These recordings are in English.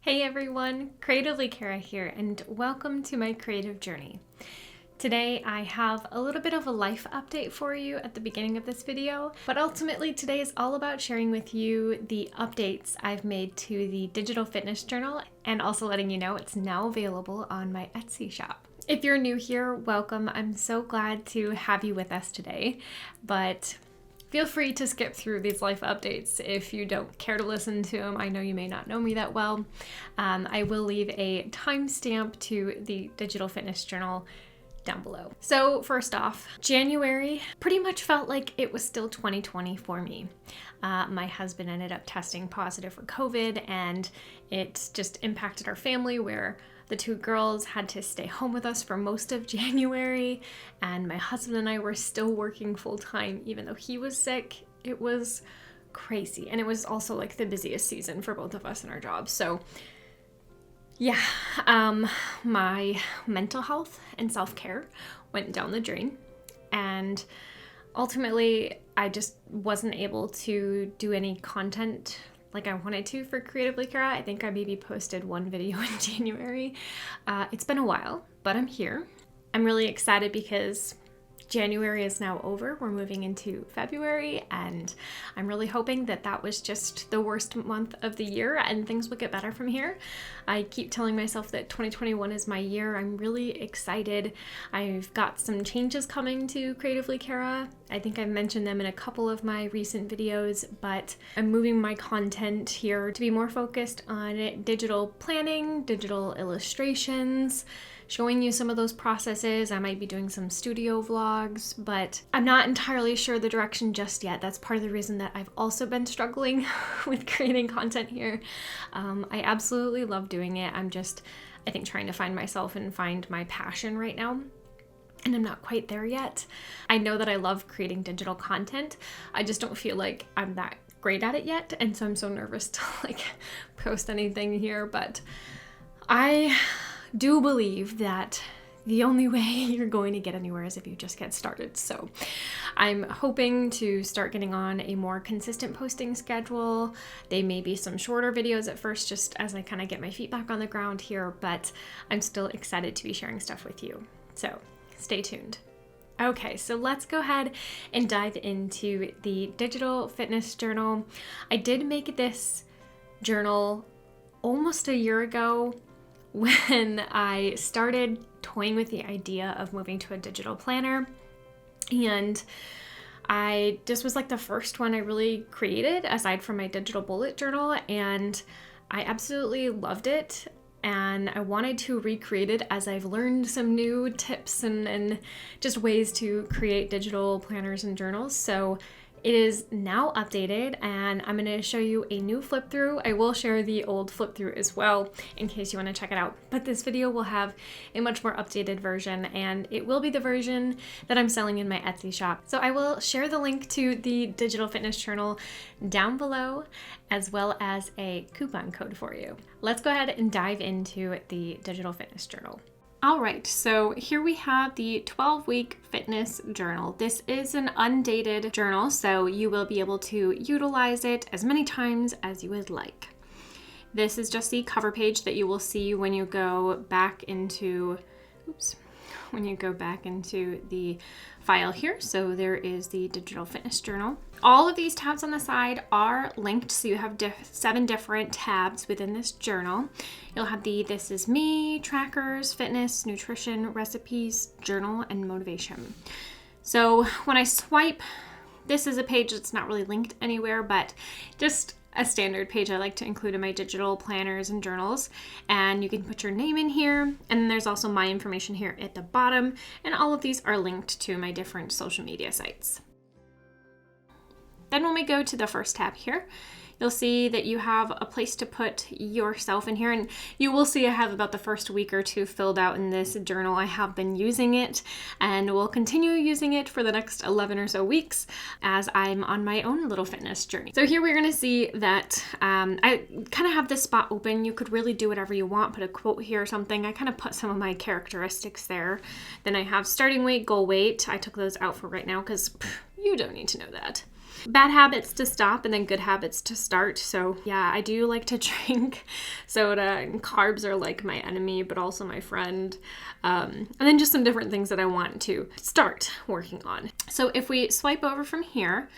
Hey everyone, Creatively Kara here, and welcome to my creative journey. Today I have a little bit of a life update for you at the beginning of this video, but ultimately today is all about sharing with you the updates I've made to the digital fitness journal and also letting you know it's now available on my Etsy shop. If you're new here, welcome. I'm so glad to have you with us today, but feel free to skip through these life updates if you don't care to listen to them. I know you may not know me that well. I will leave a timestamp to the digital fitness journal down below. So first off, January pretty much felt like it was still 2020 for me. My husband ended up testing positive for COVID, and it just impacted our family where the two girls had to stay home with us for most of January, and my husband and I were still working full time even though he was sick. It was crazy, and it was also like the busiest season for both of us in our jobs. So yeah, my mental health and self-care went down the drain, and ultimately I just wasn't able to do any content like I wanted to for Creatively Kara. I think I maybe posted one video in January. It's been a while, but I'm here. I'm really excited because January is now over. We're moving into February, and I'm really hoping that that was just the worst month of the year and things will get better from here. I keep telling myself that 2021 is my year. I'm really excited. I've got some changes coming to Creatively Kara. I think I've mentioned them in a couple of my recent videos, but I'm moving my content here to be more focused on digital planning, digital illustrations, showing you some of those processes. I might be doing some studio vlogs, but I'm not entirely sure the direction just yet. That's part of the reason that I've also been struggling with creating content here. I absolutely love doing it. I'm just, I think, trying to find myself and find my passion right now. And I'm not quite there yet. I know that I love creating digital content. I just don't feel like I'm that great at it yet. And so I'm so nervous to post anything here, but I do believe that the only way you're going to get anywhere is if you just get started. So I'm hoping to start getting on a more consistent posting schedule. They may be some shorter videos at first, just as I kind of get my feet back on the ground here, but I'm still excited to be sharing stuff with you. So stay tuned. Okay, so let's go ahead and dive into the digital fitness journal. I did make this journal almost a year ago when I started toying with the idea of moving to a digital planner, and this was like the first one I really created aside from my digital bullet journal, and I absolutely loved it, and I wanted to recreate it as I've learned some new tips and just ways to create digital planners and journals. So it is now updated, and I'm going to show you a new flip through. I will share the old flip through as well in case you want to check it out. But this video will have a much more updated version, and it will be the version that I'm selling in my Etsy shop. So I will share the link to the digital fitness journal down below, as well as a coupon code for you. Let's go ahead and dive into the digital fitness journal. All right, so here we have the 12-week fitness journal. This is an undated journal, so you will be able to utilize it as many times as you would like. This is just the cover page that you will see when you go back into, the file here. So there is the digital fitness journal. All of these tabs on the side are linked, so you have 7 different tabs within this journal. You'll have the This Is Me, trackers, fitness, nutrition, recipes, journal, and motivation. So when I swipe, this is a page that's not really linked anywhere, but just a standard page I like to include in my digital planners and journals. And you can put your name in here, and there's also my information here at the bottom, and all of these are linked to my different social media sites. Then when we go to the first tab here, you'll see that you have a place to put yourself in here, and you will see I have about the first week or two filled out in this journal. I have been using it and will continue using it for the next 11 or so weeks as I'm on my own little fitness journey. So here we're going to see that I kind of have this spot open. You could really do whatever you want, put a quote here or something. I kind of put some of my characteristics there. Then I have starting weight, goal weight. I took those out for right now because you don't need to know that. Bad habits to stop and then good habits to start. So yeah, I do like to drink soda, and carbs are like my enemy, but also my friend. And then just some different things that I want to start working on. So if we swipe over from here,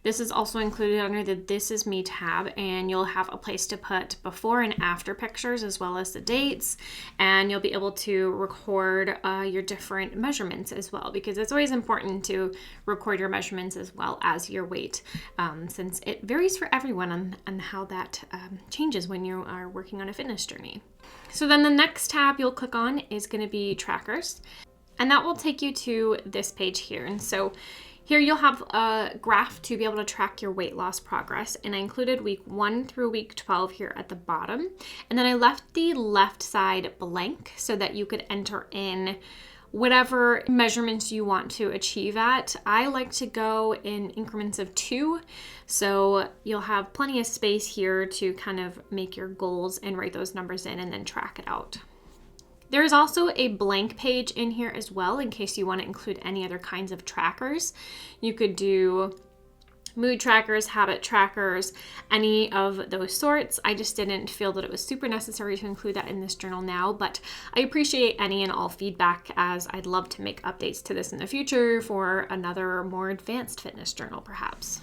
this is also included under the This Is Me tab, and you'll have a place to put before and after pictures as well as the dates, and you'll be able to record your different measurements as well, because it's always important to record your measurements as well as your weight, since it varies for everyone on how that changes when you are working on a fitness journey. So then the next tab you'll click on is going to be trackers, and that will take you to this page here. And so here you'll have a graph to be able to track your weight loss progress, and I included week 1 through week 12 here at the bottom. And then I left the left side blank so that you could enter in whatever measurements you want to achieve at. I like to go in increments of 2, so you'll have plenty of space here to kind of make your goals and write those numbers in and then track it out. There is also a blank page in here as well in case you want to include any other kinds of trackers. You could do mood trackers, habit trackers, any of those sorts. I just didn't feel that it was super necessary to include that in this journal now, but I appreciate any and all feedback, as I'd love to make updates to this in the future for another more advanced fitness journal perhaps.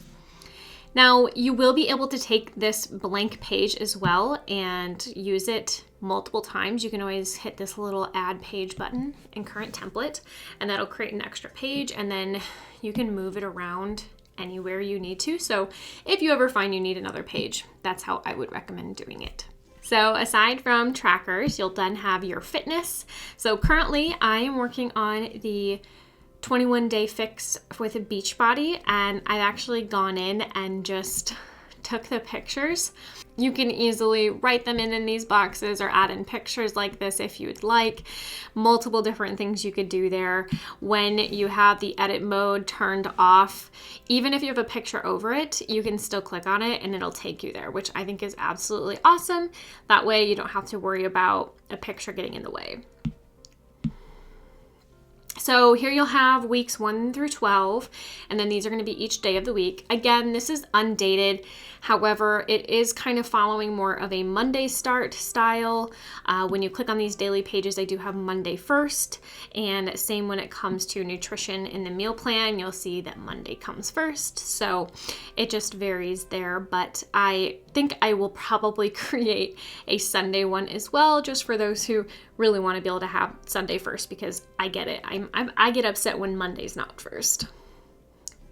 Now, you will be able to take this blank page as well and use it multiple times. You can always hit this little add page button in current template, and that'll create an extra page, and then you can move it around anywhere you need to. So if you ever find you need another page, that's how I would recommend doing it. So aside from trackers, you'll then have your fitness. So currently I am working on the 21-day fix with a Beachbody, and I've actually gone in and just took the pictures. You can easily write them in these boxes or add in pictures like this if you'd like. Multiple different things you could do there. When you have the edit mode turned off, even if you have a picture over it, you can still click on it and it'll take you there, which I think is absolutely awesome. That way you don't have to worry about a picture getting in the way. So here you'll have weeks 1 through 12, and then these are going to be each day of the week. Again, this is undated. However, it is kind of following more of a Monday start style. When you click on these daily pages, I do have Monday first, and same when it comes to nutrition in the meal plan, you'll see that Monday comes first. So it just varies there, but I think I will probably create a Sunday one as well, just for those who really want to be able to have Sunday first, because I get it. I get upset when Monday's not first.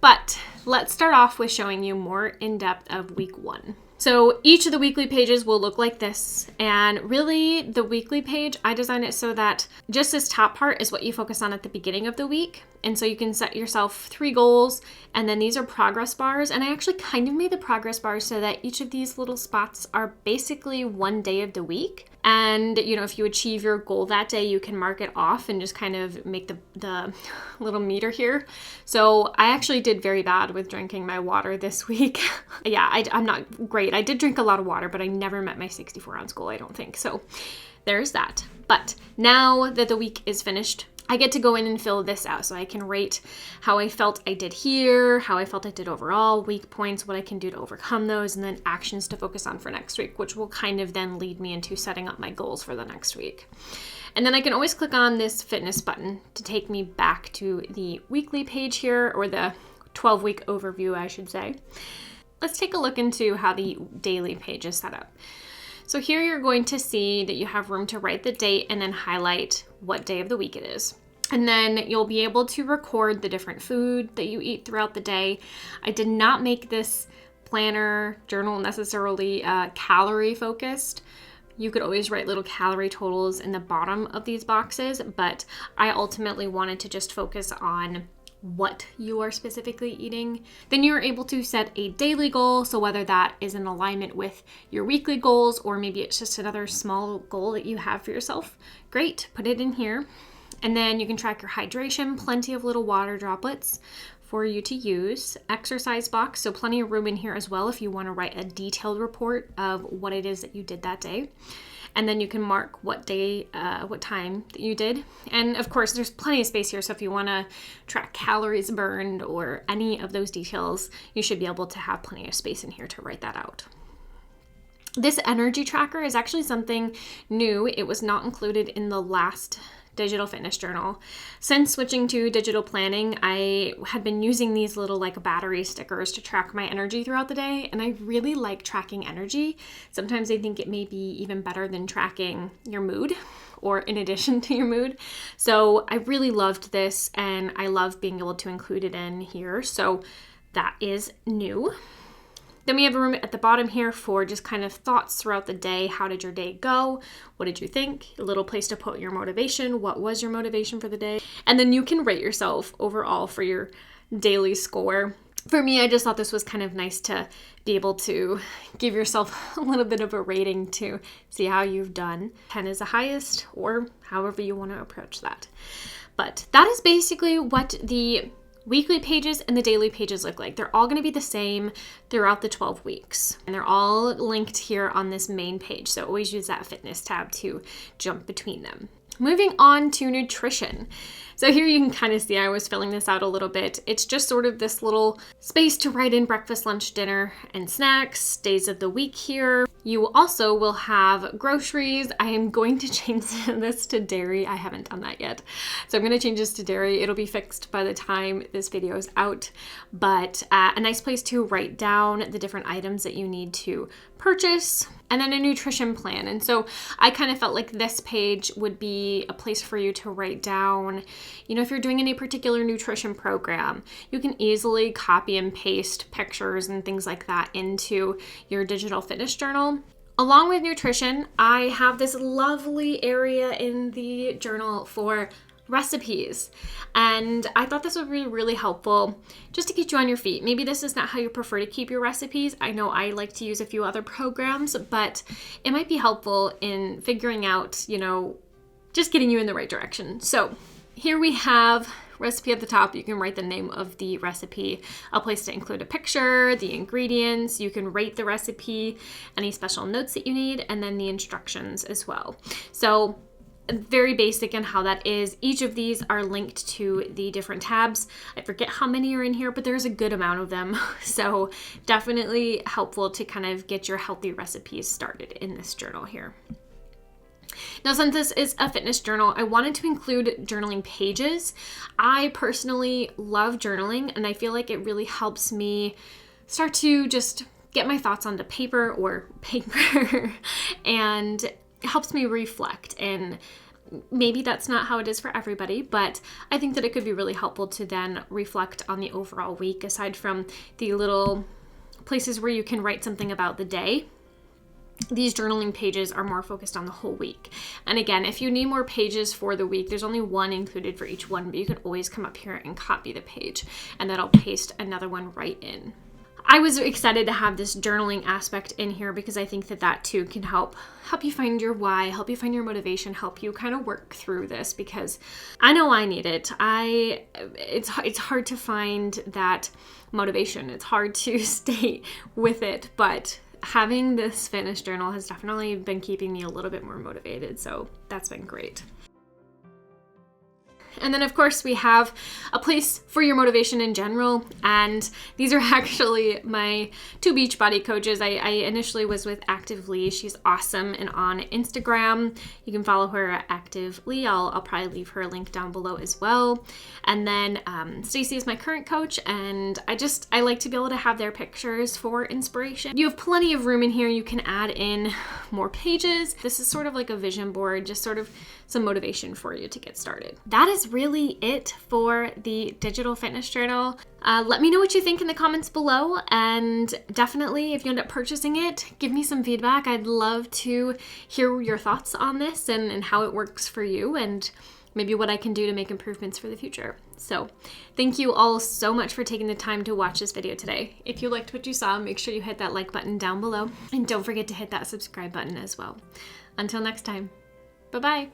But let's start off with showing you more in depth of week 1. So each of the weekly pages will look like this, and really the weekly page, I designed it so that just this top part is what you focus on at the beginning of the week. And so you can set yourself 3 goals, and then these are progress bars. And I actually kind of made the progress bars so that each of these little spots are basically one day of the week. And, you know, if you achieve your goal that day, you can mark it off and just kind of make the little meter here. So I actually did very bad with drinking my water this week. Yeah, I'm not great. I did drink a lot of water, but I never met my 64-ounce goal, I don't think. So there's that. But now that the week is finished, I get to go in and fill this out, so I can rate how I felt I did here, how I felt I did overall, weak points, what I can do to overcome those, and then actions to focus on for next week, which will kind of then lead me into setting up my goals for the next week. And then I can always click on this fitness button to take me back to the weekly page here, or the 12-week overview, I should say. Let's take a look into how the daily page is set up. So here you're going to see that you have room to write the date and then highlight what day of the week it is. And then you'll be able to record the different food that you eat throughout the day. I did not make this planner journal necessarily calorie focused. You could always write little calorie totals in the bottom of these boxes, but I ultimately wanted to just focus on what you are specifically eating. Then you're able to set a daily goal. So whether that is in alignment with your weekly goals, or maybe it's just another small goal that you have for yourself, great, put it in here. And then you can track your hydration, plenty of little water droplets for you to use. Exercise box, so plenty of room in here as well if you want to write a detailed report of what it is that you did that day. and then you can mark what day, what time that you did. And of course, there's plenty of space here, so if you want to track calories burned or any of those details, you should be able to have plenty of space in here to write that out. This energy tracker is actually something new. It was not included in the last digital fitness journal. Since switching to digital planning, I had been using these little like battery stickers to track my energy throughout the day, and I really like tracking energy. Sometimes I think it may be even better than tracking your mood, or in addition to your mood. So I really loved this, and I love being able to include it in here. So that is new. Then we have a room at the bottom here for just kind of thoughts throughout the day. How did your day go? What did you think? A little place to put your motivation. What was your motivation for the day? And then you can rate yourself overall for your daily score. For me, I just thought this was kind of nice to be able to give yourself a little bit of a rating to see how you've done. 10 is the highest, or however you want to approach that. But that is basically what the weekly pages and the daily pages look like. They're all going to be the same throughout the 12 weeks. And they're all linked here on this main page. So always use that fitness tab to jump between them. Moving on to nutrition. So here you can kind of see I was filling this out a little bit. It's just sort of this little space to write in breakfast, lunch, dinner, and snacks, days of the week here. You also will have groceries. I am going to change this to dairy. I haven't done that yet. So I'm going to change this to dairy. It'll be fixed by the time this video is out. But a nice place to write down the different items that you need to purchase, and then a nutrition plan. And so I kind of felt like this page would be a place for you to write down, you know, if you're doing any particular nutrition program, you can easily copy and paste pictures and things like that into your digital fitness journal. Along with nutrition, I have this lovely area in the journal for recipes, and I thought this would be really helpful just to get you on your feet. Maybe this is not how you prefer to keep your recipes. I know I like to use a few other programs, but it might be helpful in figuring out, you know, just getting you in the right direction. So here we have recipe at the top. You can write the name of the recipe, a place to include a picture, the ingredients. You can rate the recipe, any special notes that you need, and then the instructions as well. So very basic in how that is. Each of these are linked to the different tabs. I forget how many are in here, but there's a good amount of them. So definitely helpful to kind of get your healthy recipes started in this journal here. Now, since this is a fitness journal, I wanted to include journaling pages. I personally love journaling, and I feel like it really helps me start to just get my thoughts onto paper and helps me reflect. And maybe that's not how it is for everybody, but I think that it could be really helpful to then reflect on the overall week, aside from the little places where you can write something about the day. These journaling pages are more focused on the whole week. And again, if you need more pages for the week, there's only one included for each one, but you can always come up here and copy the page, and that'll paste another one right in. I was excited to have this journaling aspect in here because I think that that too can help you find your why, help you find your motivation, help you kind of work through this, because I know I need it. It's hard to find that motivation. It's hard to stay with it, but having this fitness journal has definitely been keeping me a little bit more motivated, so that's been great. And then of course we have a place for your motivation in general, and these are actually my two Beachbody coaches. I initially was with Active Lee. She's awesome, and on Instagram you can follow her at Active Lee. I'll probably leave her link down below as well. And then Stacy is my current coach, and I like to be able to have their pictures for inspiration. You have plenty of room in here. You can add in more pages. This is sort of like a vision board, just sort of some motivation for you to get started. That is really it for the digital fitness journal. Let me know what you think in the comments below, and definitely if you end up purchasing it, give me some feedback. I'd love to hear your thoughts on this and how it works for you, and maybe what I can do to make improvements for the future. So thank you all so much for taking the time to watch this video today. If you liked what you saw, make sure you hit that like button down below, and don't forget to hit that subscribe button as well. Until next time, bye-bye.